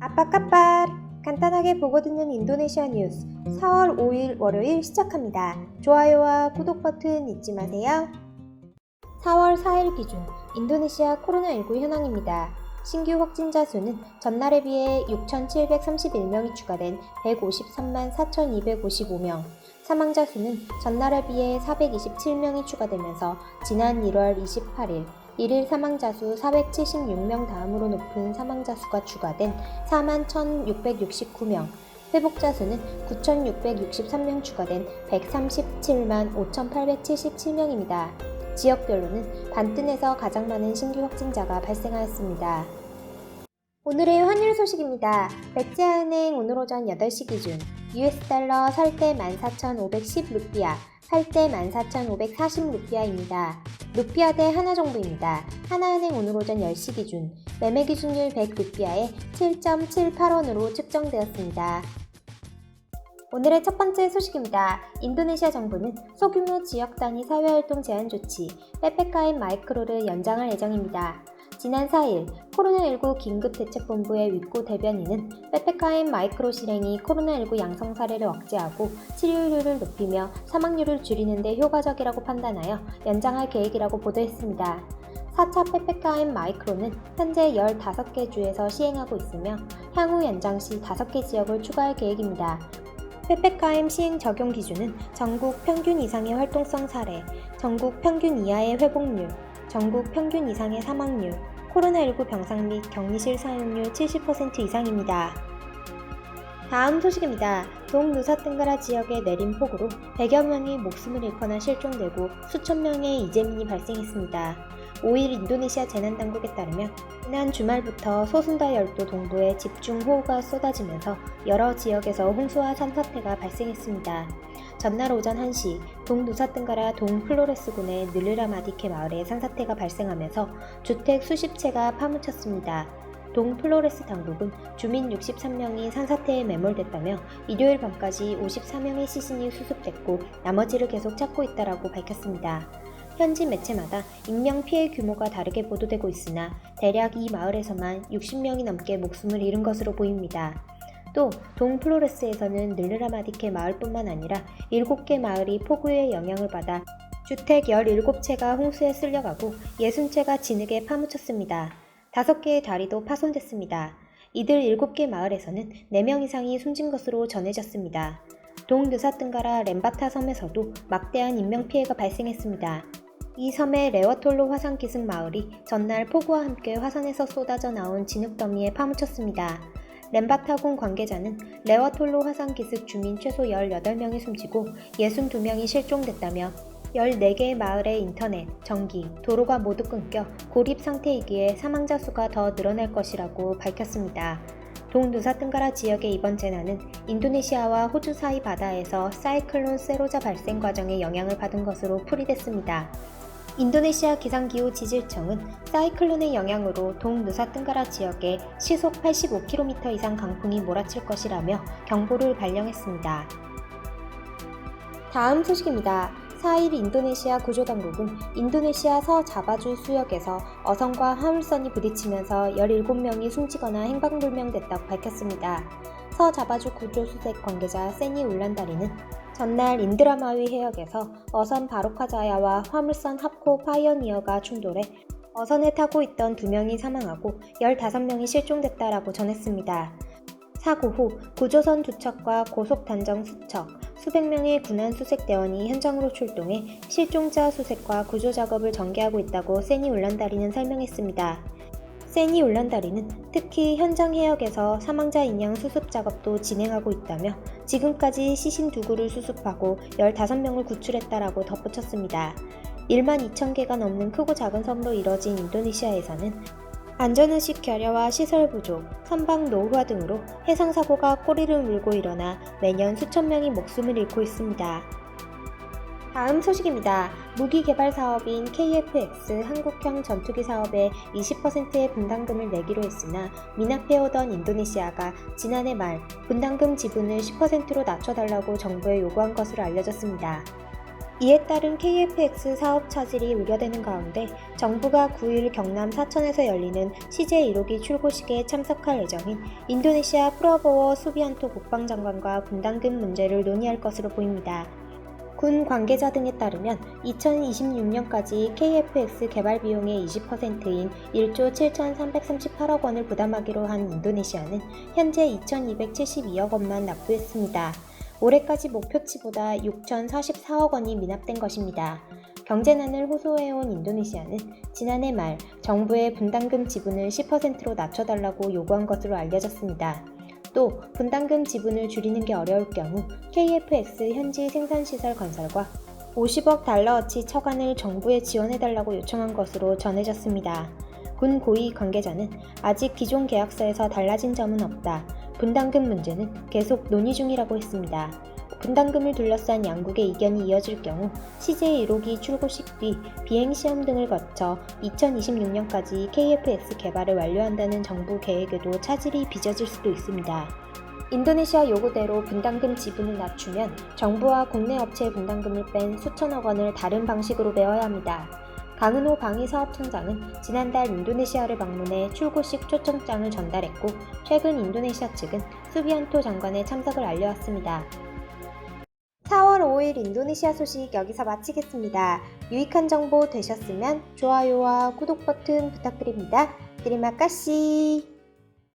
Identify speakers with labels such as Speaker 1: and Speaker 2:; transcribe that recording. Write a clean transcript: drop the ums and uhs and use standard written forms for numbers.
Speaker 1: 아빠까빨! 간단하게 보고 듣는 인도네시아 뉴스 4월 5일 월요일 시작합니다. 좋아요와 구독 버튼 잊지 마세요. 4월 4일 기준 인도네시아 코로나19 현황입니다. 신규 확진자 수는 전날에 비해 6,731명이 추가된 153만 4,255명, 사망자 수는 전날에 비해 427명이 추가되면서 지난 1월 28일 일일 사망자 수 476명 다음으로 높은 사망자 수가 추가된 4만 1,669명, 회복자 수는 9,663명 추가된 137만 5,877명입니다. 지역별로는 반뜬에서 가장 많은 신규 확진자가 발생하였습니다. 오늘의 환율 소식입니다. 백제은행 오늘 오전 8시 기준 US달러 살 때 14,510루피아, 팔 때 14,540루피아입니다. 루피아 대 하나정부입니다. 하나은행 오늘 오전 10시 기준 매매 기준율 100루피아에 7.78원으로 측정되었습니다. 오늘의 첫 번째 소식입니다. 인도네시아 정부는 소규모 지역 단위 사회활동 제한 조치 ppe 마이크로를 연장할 예정입니다. 지난 4일 코로나19 긴급대책본부의 윗고 대변인은 ppe 마이크로 실행이 코로나19 양성 사례를 억제하고 치료율을 높이며 사망률을 줄이는 데 효과적이라고 판단하여 연장할 계획이라고 보도했습니다. 4차 ppe 마이크로는 현재 15개 주에서 시행하고 있으며 향후 연장 시 5개 지역을 추가할 계획입니다. ppe 시행 적용 기준은 전국 평균 이상의 활동성 사례, 전국 평균 이하의 회복률, 전국 평균 이상의 사망률, 코로나19 병상 및 격리실 사용률 70% 이상입니다. 다음 소식입니다. 동누사뜬가라 지역에 내린 폭우로 100여 명이 목숨을 잃거나 실종되고 수천 명의 이재민이 발생했습니다. 5일 인도네시아 재난당국에 따르면 지난 주말부터 소순다 열도 동부에 집중호우가 쏟아지면서 여러 지역에서 홍수와 산사태가 발생했습니다. 전날 오전 1시 동누사뜬가라 동플로레스군의 느르라마디케 마을에 산사태가 발생하면서 주택 수십 채가 파묻혔습니다. 동플로레스 당국은 주민 63명이 산사태에 매몰됐다며 일요일 밤까지 54명의 시신이 수습됐고 나머지를 계속 찾고 있다라고 밝혔습니다. 현지 매체마다 인명 피해 규모가 다르게 보도되고 있으나 대략 이 마을에서만 60명이 넘게 목숨을 잃은 것으로 보입니다. 또 동플로레스에서는 느르라마디케 마을뿐만 아니라 7개 마을이 폭우의 영향을 받아 주택 17채가 홍수에 쓸려가고 60채가 진흙에 파묻혔습니다. 5개의 다리도 파손됐습니다. 이들 7개 마을에서는 4명 이상이 숨진 것으로 전해졌습니다. 동누사뜬가라 렘바타 섬에서도 막대한 인명피해가 발생했습니다. 이 섬의 레와톨로 화산기슭 마을이 전날 폭우와 함께 화산에서 쏟아져 나온 진흙더미에 파묻혔습니다. 렘바타군 관계자는 레와톨로 화산기슭 주민 최소 18명이 숨지고 62명이 실종됐다며 14개의 마을의 인터넷, 전기, 도로가 모두 끊겨 고립 상태이기에 사망자 수가 더 늘어날 것이라고 밝혔습니다. 동누사뜬가라 지역의 이번 재난은 인도네시아와 호주 사이 바다에서 사이클론 세로자 발생 과정에 영향을 받은 것으로 풀이됐습니다. 인도네시아 기상기후지질청은 사이클론의 영향으로 동누사뜬가라 지역에 시속 85km 이상 강풍이 몰아칠 것이라며 경보를 발령했습니다. 다음 소식입니다. 4일 인도네시아 구조당국은 인도네시아 서자바주 수역에서 어선과 화물선이 부딪히면서 17명이 숨지거나 행방불명됐다고 밝혔습니다. 서자바주 구조수색 관계자 세니 울란다리는 전날 인드라마위 해역에서 어선 바로카자야와 화물선 합코 파이어니어가 충돌해 어선에 타고 있던 2명이 사망하고 15명이 실종됐다라고 전했습니다. 사고 후 구조선 2척과 고속단정 수척, 수백 명의 군안 수색대원이 현장으로 출동해 실종자 수색과 구조 작업을 전개하고 있다고 세니 울란다리는 설명했습니다. 세니 울란다리는 특히 현장 해역에서 사망자 인양 수습 작업도 진행하고 있다며 지금까지 시신 2구를 수습하고 15명을 구출했다라고 덧붙였습니다. 1만 2천 개가 넘는 크고 작은 섬으로 이뤄진 인도네시아에서는 안전의식 결여와 시설 부족, 선박 노후화 등으로 해상사고가 꼬리를 물고 일어나 매년 수천 명이 목숨을 잃고 있습니다. 다음 소식입니다. 무기 개발 사업인 KF-X 한국형 전투기 사업에 20%의 분담금을 내기로 했으나 미납해오던 인도네시아가 지난해 말 분담금 지분을 10%로 낮춰달라고 정부에 요구한 것으로 알려졌습니다. 이에 따른 KFX 사업 차질이 우려되는 가운데 정부가 9일 경남 사천에서 열리는 CJ 1호기 출고식에 참석할 예정인 인도네시아 프라보워 수비안토 국방장관과 분담금 문제를 논의할 것으로 보입니다. 군 관계자 등에 따르면 2026년까지 KFX 개발 비용의 20%인 1조 7,338억 원을 부담하기로 한 인도네시아는 현재 2,272억 원만 납부했습니다. 올해까지 목표치보다 6,044억 원이 미납된 것입니다. 경제난을 호소해온 인도네시아는 지난해 말 정부의 분담금 지분을 10%로 낮춰달라고 요구한 것으로 알려졌습니다. 또 분담금 지분을 줄이는 게 어려울 경우 KFX 현지 생산시설 건설과 50억 달러어치 처관을 정부에 지원해달라고 요청한 것으로 전해졌습니다. 군 고위 관계자는 아직 기존 계약서에서 달라진 점은 없다. 분담금 문제는 계속 논의 중이라고 했습니다. 분담금을 둘러싼 양국의 이견이 이어질 경우 CJ 1호기 출고식 뒤 비행시험 등을 거쳐 2026년까지 KFX 개발을 완료한다는 정부 계획에도 차질이 빚어질 수도 있습니다. 인도네시아 요구대로 분담금 지분을 낮추면 정부와 국내 업체의 분담금을 뺀 수천억 원을 다른 방식으로 메워야 합니다. 강은호 방위사업청장은 지난달 인도네시아를 방문해 출고식 초청장을 전달했고 최근 인도네시아 측은 수비안토 장관의 참석을 알려왔습니다. 4월 5일 인도네시아 소식 여기서 마치겠습니다. 유익한 정보 되셨으면 좋아요와 구독 버튼 부탁드립니다. 테리마카시.